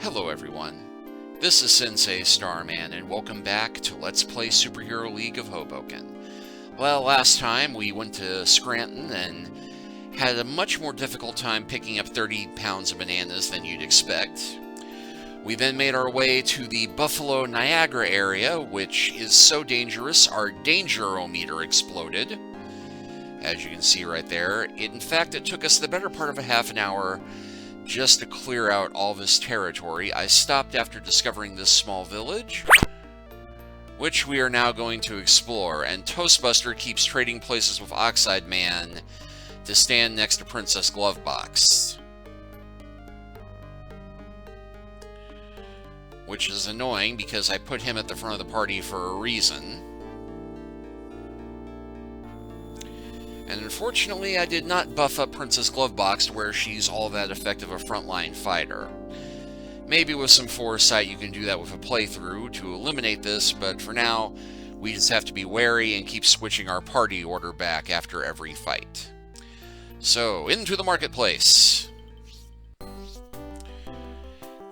Hello everyone, this is Sensei Starman and welcome back to Let's Play Superhero League of Hoboken. Well, last time we went to Scranton and had a much more difficult time picking up 30 pounds of bananas than you'd expect. We then made our way to the Buffalo Niagara area, which is so dangerous our dangerometer exploded. As you can see right there, in fact it took us the better part of a half an hour just to clear out all this territory. I stopped after discovering this small village, which we are now going to explore, and Toastbuster keeps trading places with Oxide Man to stand next to Princess Glovebox. Which is annoying because I put him at the front of the party for a reason. And unfortunately, I did not buff up Princess Glovebox to where she's all that effective a frontline fighter. Maybe with some foresight you can do that with a playthrough to eliminate this, but for now, we just have to be wary and keep switching our party order back after every fight. So, into the marketplace.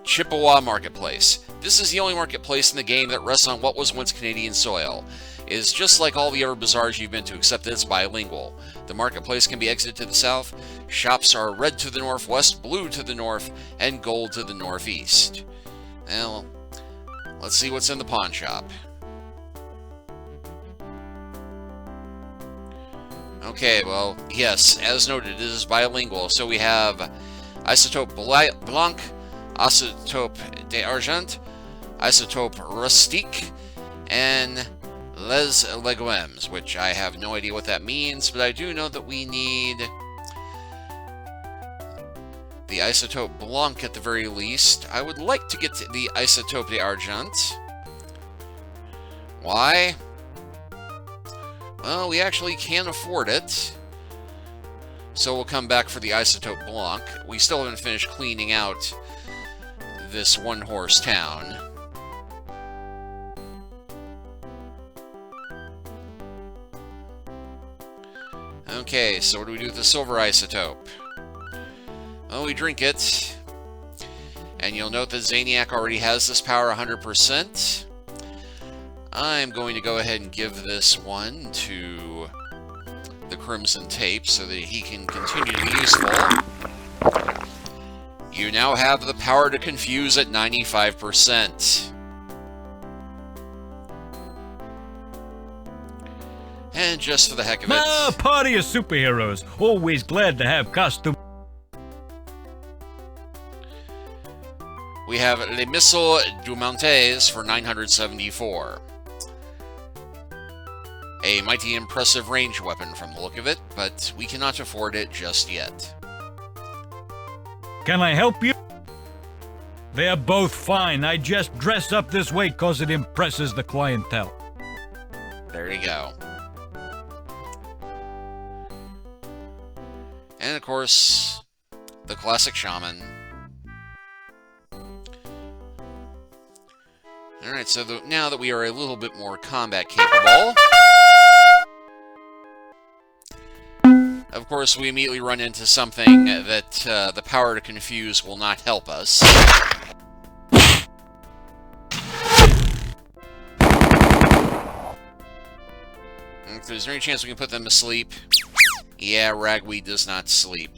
Chippewa Marketplace. This is the only marketplace in the game that rests on what was once Canadian soil. It is just like all the other bazaars you've been to, except that it's bilingual. The marketplace can be exited to the south. Shops are red to the northwest, blue to the north, and gold to the northeast. Well, let's see what's in the pawn shop. Okay, well, yes, as noted, it is bilingual. So we have Isotope Blanc, Isotope d'Argent, Isotope Rustique, and Les Legumes, which I have no idea what that means, but I do know that we need the Isotope Blanc at the very least. I would like to get to the Isotope d'Argent. Why? Well, we actually can't afford it, so we'll come back for the Isotope Blanc. We still haven't finished cleaning out this one-horse town. Okay, so what do we do with the silver isotope? Well, we drink it, and you'll note that Zaniac already has this power 100%. I'm going to go ahead and give this one to the Crimson Tape so that he can continue to be useful. You now have the power to confuse at 95%. And just for the heck of it... A party of superheroes. Always glad to have costume. We have Les Missiles du Montes for 974. A mighty impressive range weapon from the look of it, but we cannot afford it just yet. Can I help you? They're both fine. I just dress up this way cause it impresses the clientele. There you go. And of course, the classic shaman. Alright, so now that we are a little bit more combat capable, of course we immediately run into something that the power to confuse will not help us. Is there any chance we can put them to sleep? Yeah, ragweed does not sleep.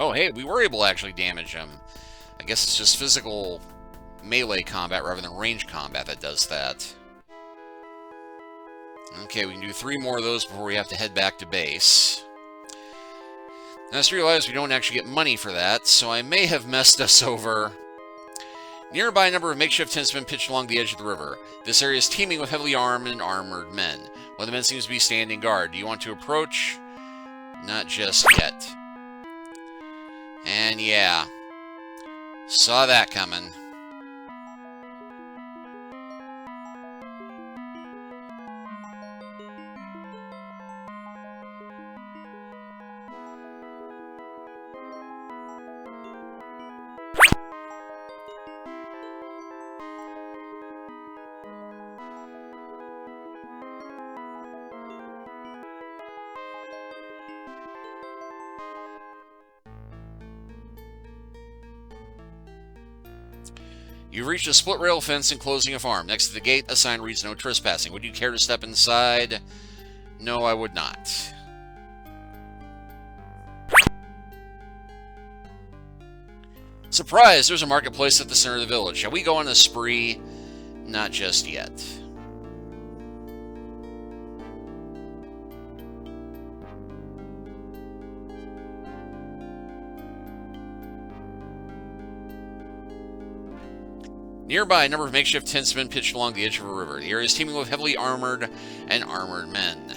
Oh, hey, we were able to actually damage him. I guess it's just physical melee combat rather than range combat that does that. Okay, we can do 3 more of those before we have to head back to base. Now, I just realized we don't actually get money for that, so I may have messed us over. Nearby, a number of makeshift tents have been pitched along the edge of the river. This area is teeming with heavily armed and armored men. One of the men seems to be standing guard. Do you want to approach? Not just yet. And yeah, saw that coming. You've reached a split rail fence enclosing a farm. Next to the gate, a sign reads no trespassing. Would you care to step inside? No, I would not. Surprise! There's a marketplace at the center of the village. Shall we go on a spree? Not just yet. Nearby, a number of makeshift tents have been pitched along the edge of a river. The area is teeming with heavily armored and armored men.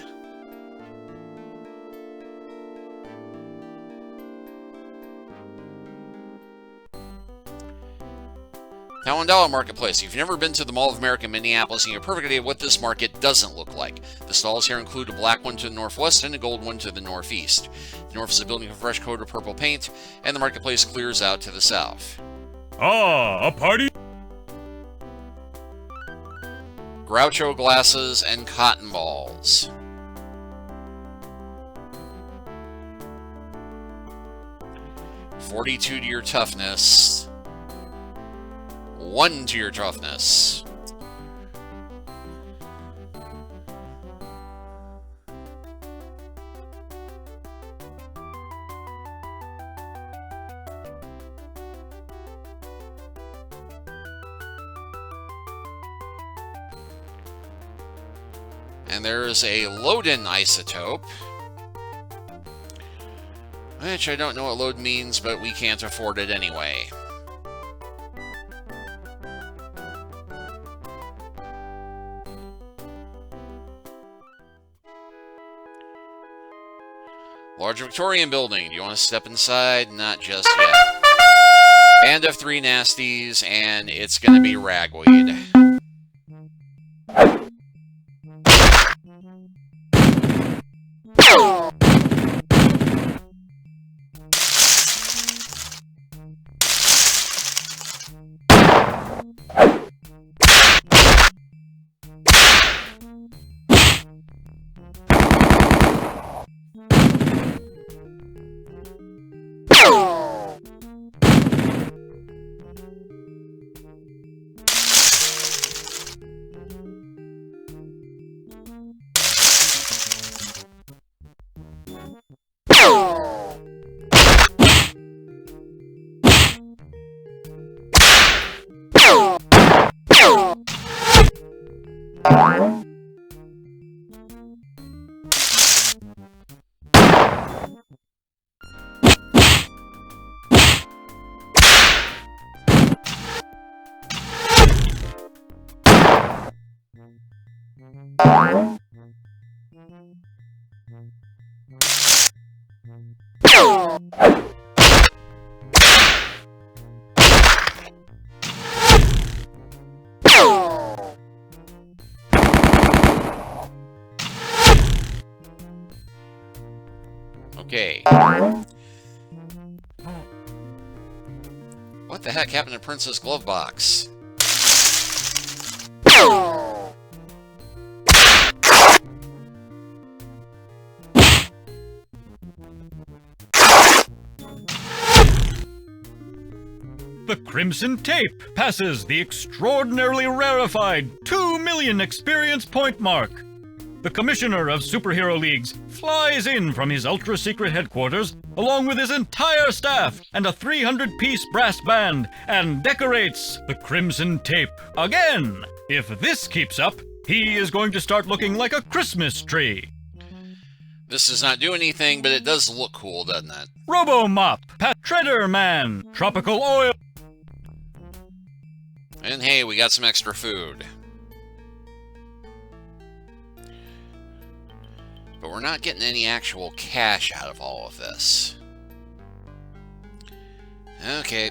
Towandala Marketplace. If you've never been to the Mall of America in Minneapolis, you have a perfect idea of what this market doesn't look like. The stalls here include a black one to the northwest and a gold one to the northeast. The north is a building with a fresh coat of purple paint, and the marketplace clears out to the south. Ah, a party? Groucho glasses and cotton balls. $42 to your toughness. 1 to your toughness. And there's a load-in isotope, which I don't know what load means, but we can't afford it anyway. Large Victorian building. Do you want to step inside? Not just yet. Band of 3 nasties, and it's going to be ragweed. Okay. What the heck happened to Princess Glove Box? The Crimson Tape passes the extraordinarily rarefied 2 million experience point mark. the commissioner of superhero leagues, flies in from his ultra-secret headquarters along with his entire staff and a 300-piece brass band and decorates the Crimson Tape again. If this keeps up, he is going to start looking like a Christmas tree. This does not do anything, but it does look cool, doesn't it? Robo-Mop, Shredder Man, Tropical Oil. And hey, we got some extra food. But we're not getting any actual cash out of all of this. Okay.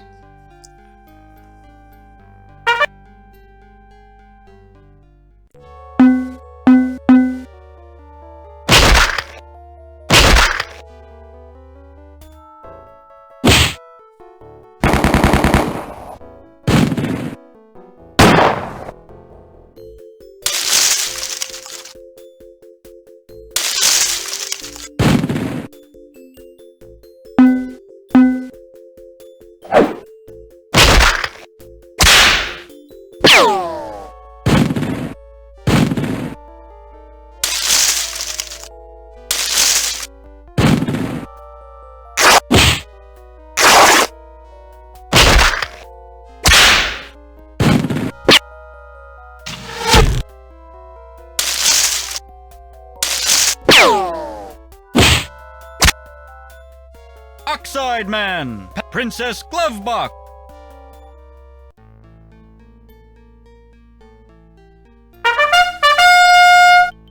Oxide Man, Princess Glovebox.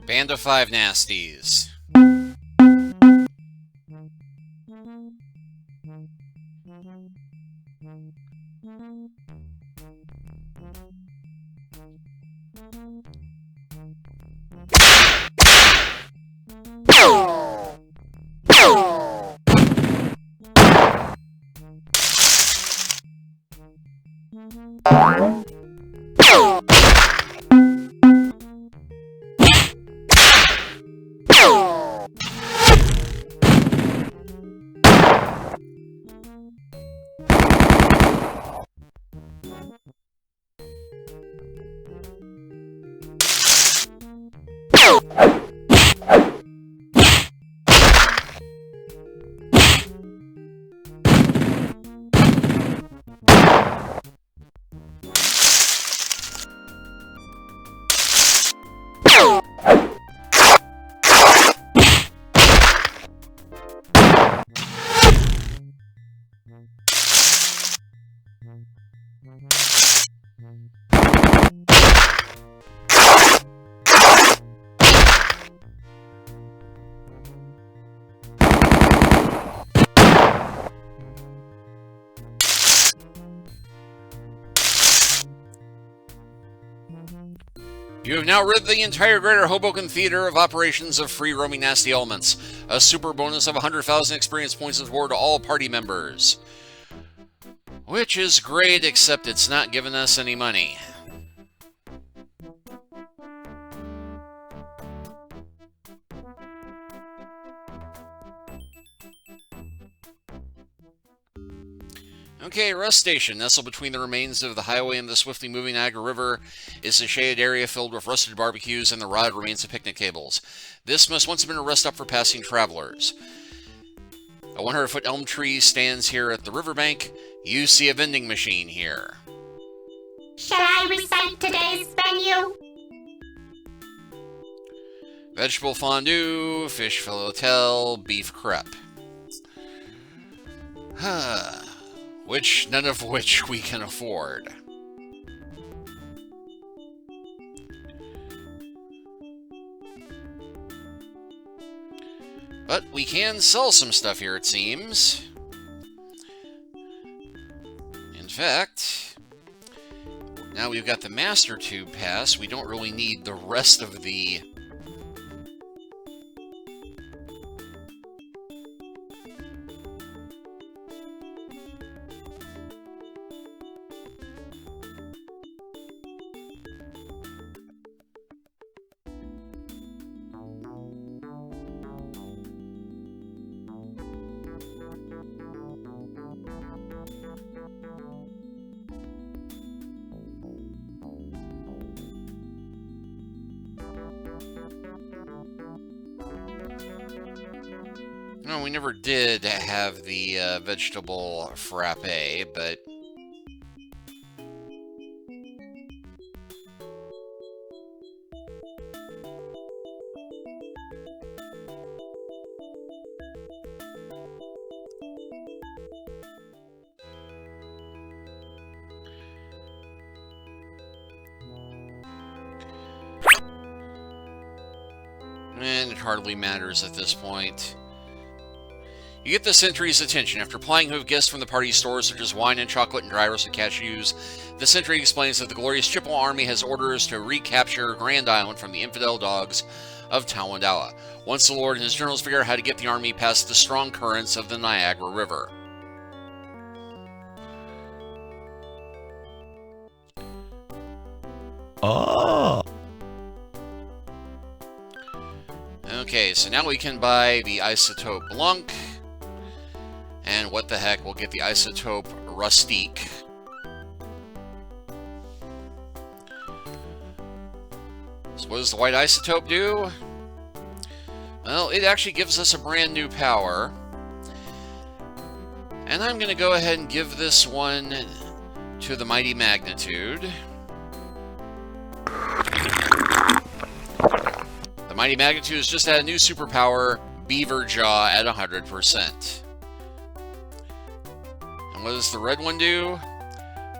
Band of 5 nasties. You have now rid the entire Greater Hoboken Theater of operations of free-roaming nasty elements. A super bonus of 100,000 experience points is awarded to all party members. Which is great, except it's not giving us any money. Okay, rest station. Nestled between the remains of the highway and the swiftly moving Niagara River is a shaded area filled with rusted barbecues and the rotted remains of picnic tables. This must once have been a rest stop for passing travelers. A 100-foot elm tree stands here at the riverbank. You see a vending machine here. Shall I recite today's menu? Vegetable fondue, fish filet, beef crepe. None of which we can afford. But we can sell some stuff here, it seems. In fact, now we've got the Master Tube Pass, we don't really need the rest of the... No, we never did have the vegetable frappe, but... And it hardly matters at this point. You get the sentry's attention. After plying him with gifts from the party stores such as wine and chocolate and dry roasted cashews, the sentry explains that the glorious Chippewa army has orders to recapture Grand Island from the infidel dogs of Tawandawa, once the Lord and his generals figure out how to get the army past the strong currents of the Niagara River. Oh! Okay, so now we can buy the Isotope Blanc. And what the heck, we'll get the Isotope Rustique. So what does the white isotope do? Well, it actually gives us a brand new power. And I'm going to go ahead and give this one to the Mighty Magnitude. The Mighty Magnitude has just had a new superpower, Beaver Jaw, at 100%. And what does the red one do?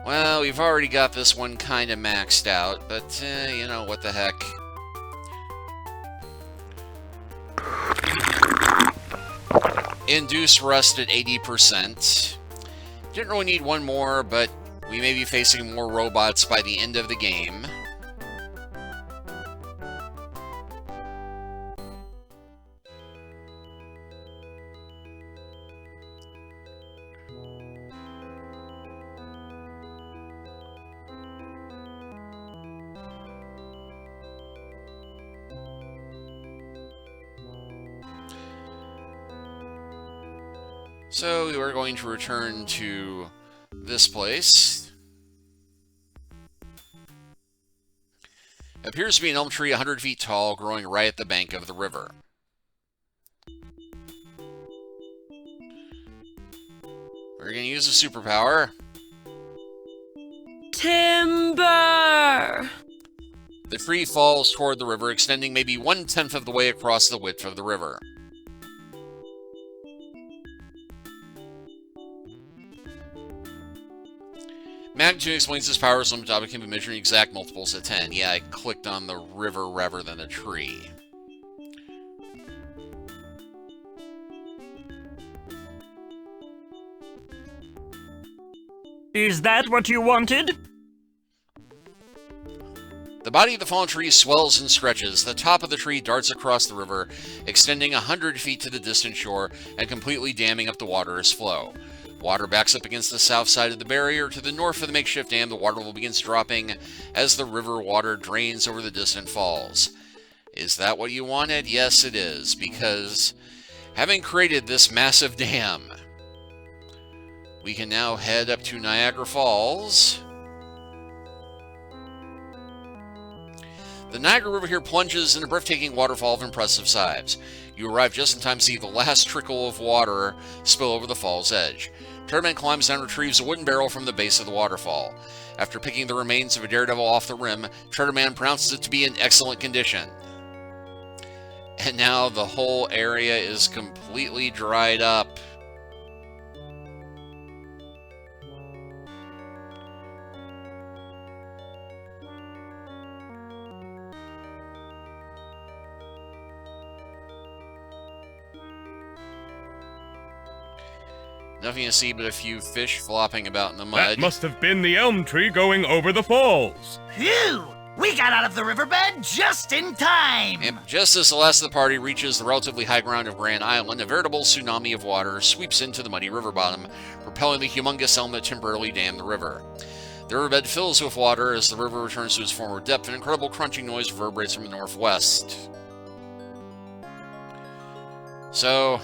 Well, we've already got this one kind of maxed out, but, you know, what the heck. Induce Rust at 80%. Didn't really need one more, but we may be facing more robots by the end of the game. So we are going to return to this place. It appears to be an elm tree 100 feet tall, growing right at the bank of the river. We're going to use a superpower. Timber! The tree falls toward the river, extending maybe 1/10 of the way across the width of the river. Magnitude explains this power is limited to can be measuring exact multiples of 10. Yeah, I clicked on the river rather than the tree. Is that what you wanted? The body of the fallen tree swells and stretches. The top of the tree darts across the river, extending 100 feet to the distant shore and completely damming up the water's flow. Water backs up against the south side of the barrier. To the north of the makeshift dam, the water level begins dropping as the river water drains over the distant falls. Is that what you wanted? Yes, it is, because having created this massive dam, we can now head up to Niagara Falls. The Niagara River here plunges in a breathtaking waterfall of impressive size. You arrive just in time to see the last trickle of water spill over the fall's edge. Turtleman climbs down and retrieves a wooden barrel from the base of the waterfall. After picking the remains of a daredevil off the rim, Turtleman pronounces it to be in excellent condition. And now the whole area is completely dried up. Nothing to see but a few fish flopping about in the mud. That must have been the elm tree going over the falls. Phew! We got out of the riverbed just in time! And just as the last of the party reaches the relatively high ground of Grand Island, a veritable tsunami of water sweeps into the muddy river bottom, propelling the humongous elm that temporarily dammed the river. The riverbed fills with water as the river returns to its former depth. An incredible crunching noise reverberates from the northwest. So,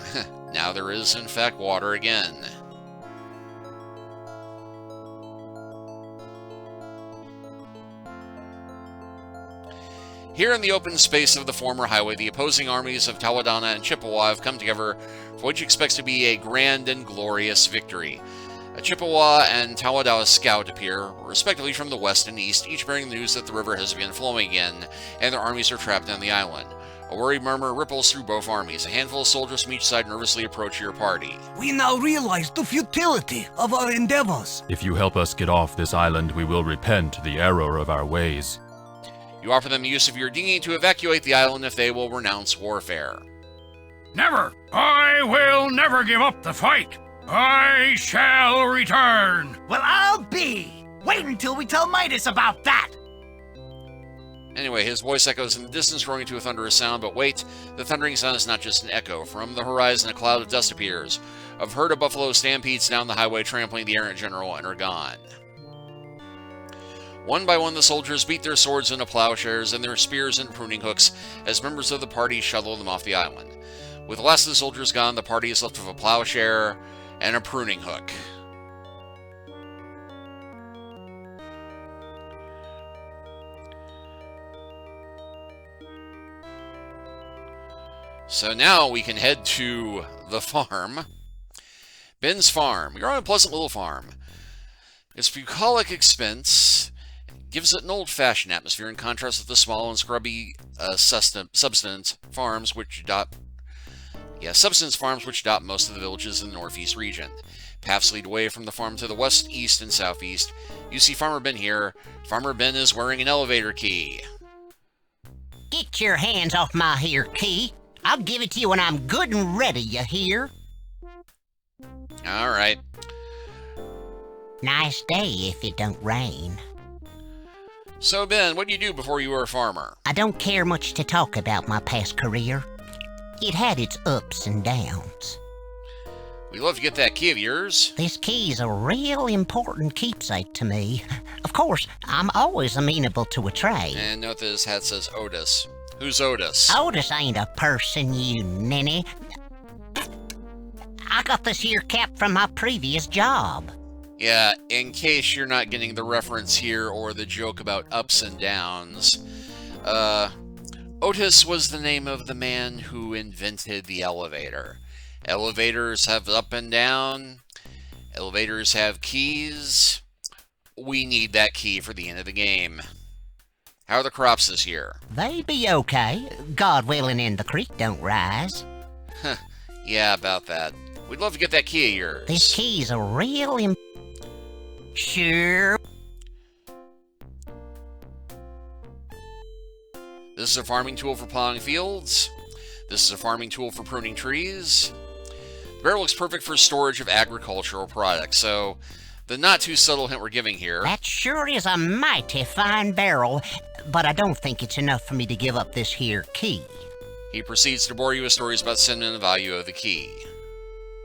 now there is, in fact, water again. Here in the open space of the former highway, the opposing armies of Tawadana and Chippewa have come together for what you expect to be a grand and glorious victory. A Chippewa and Tawadana scout appear, respectively from the west and east, each bearing the news that the river has been flowing again, and their armies are trapped on the island. A worried murmur ripples through both armies. A handful of soldiers from each side nervously approach your party. We now realize the futility of our endeavors. If you help us get off this island, we will repent the error of our ways. You offer them the use of your dinghy to evacuate the island if they will renounce warfare. Never! I will never give up the fight! I shall return! Well, I'll be! Wait until we tell Midas about that! Anyway, his voice echoes in the distance, growing to a thunderous sound, but wait, the thundering sound is not just an echo. From the horizon, a cloud of dust appears. A herd of buffalo stampedes down the highway, trampling the errant general, and are gone. One by one, the soldiers beat their swords into plowshares and their spears into pruning hooks as members of the party shuttle them off the island. With the last of the soldiers gone, the party is left with a plowshare and a pruning hook. So now we can head to the farm. Ben's farm. You're on a pleasant little farm. Its bucolic expense gives it an old-fashioned atmosphere in contrast with the small and scrubby subsistence farms which dot most of the villages in the northeast region. Paths lead away from the farm to the west, east, and southeast. You see Farmer Ben here. Farmer Ben is wearing an elevator key. Get your hands off my here key. I'll give it to you when I'm good and ready, you hear? All right. Nice day if it don't rain. So, Ben, what do you do before you were a farmer? I don't care much to talk about my past career. It had its ups and downs. We'd love to get that key of yours. This key's a real important keepsake to me. Of course, I'm always amenable to a trade. And note that his hat says Otis. Who's Otis? Otis ain't a person, you ninny. I got this here cap from my previous job. Yeah, in case you're not getting the reference here or the joke about ups and downs, Otis was the name of the man who invented the elevator. Elevators have up and down. Elevators have keys. We need that key for the end of the game. How are the crops this year? They be okay, God willing and the creek don't rise. Yeah, about that. We'd love to get that key of yours. This key's a real Sure. This is a farming tool for plowing fields. This is a farming tool for pruning trees. The barrel looks perfect for storage of agricultural products, so the not too subtle hint we're giving here. That sure is a mighty fine barrel, but I don't think it's enough for me to give up this here key. He proceeds to bore you with stories about sentiment and the value of the key.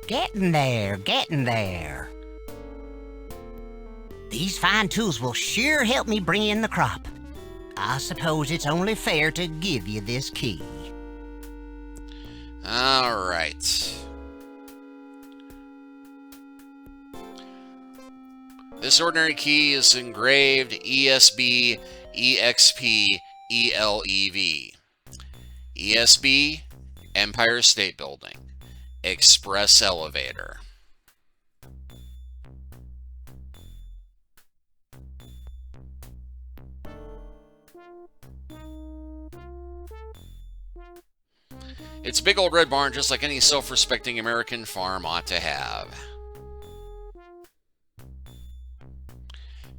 Getting there, getting there. These fine tools will sure help me bring in the crop. I suppose it's only fair to give you this key. All right. This ordinary key is engraved ESB EXP ELEV. ESB, Empire State Building. Express Elevator. It's a big old red barn just like any self-respecting American farm ought to have.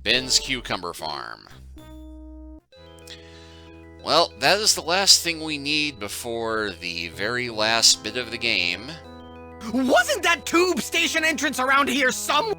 Ben's Cucumber Farm. Well, that is the last thing we need before the very last bit of the game. Wasn't that tube station entrance around here somewhere?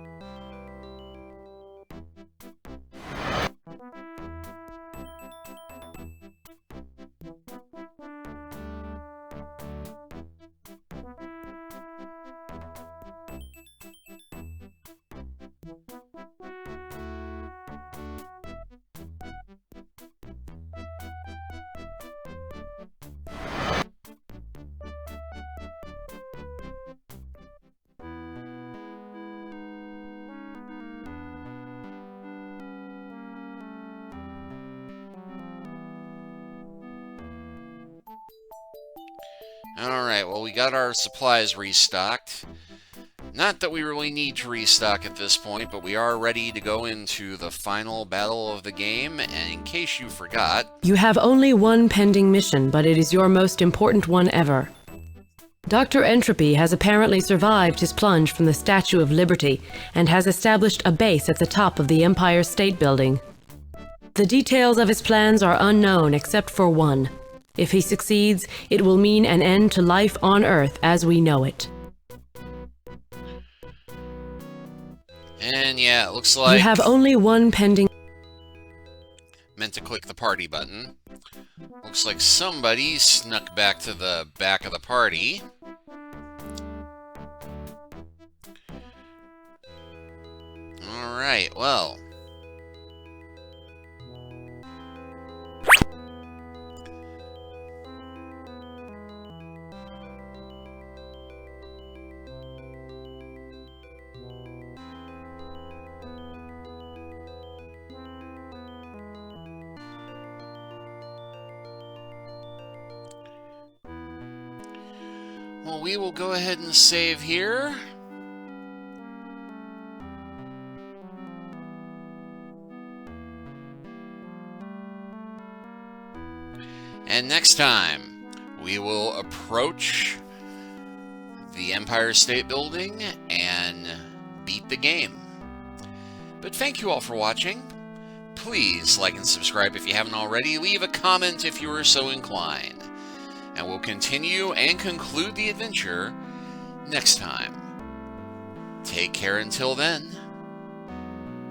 Alright, well, we got our supplies restocked. Not that we really need to restock at this point, but we are ready to go into the final battle of the game, and in case you forgot... You have only one pending mission, but it is your most important one ever. Dr. Entropy has apparently survived his plunge from the Statue of Liberty and has established a base at the top of the Empire State Building. The details of his plans are unknown except for one. If he succeeds, it will mean an end to life on Earth as we know it. And yeah, it looks like... You have only one pending... Meant to click the party button. Looks like somebody snuck back to the back of the party. Alright, well... Well, we will go ahead and save here. And next time, we will approach the Empire State Building and beat the game. But thank you all for watching. Please like and subscribe if you haven't already. Leave a comment if you are so inclined. And we'll continue and conclude the adventure next time. Take care until then.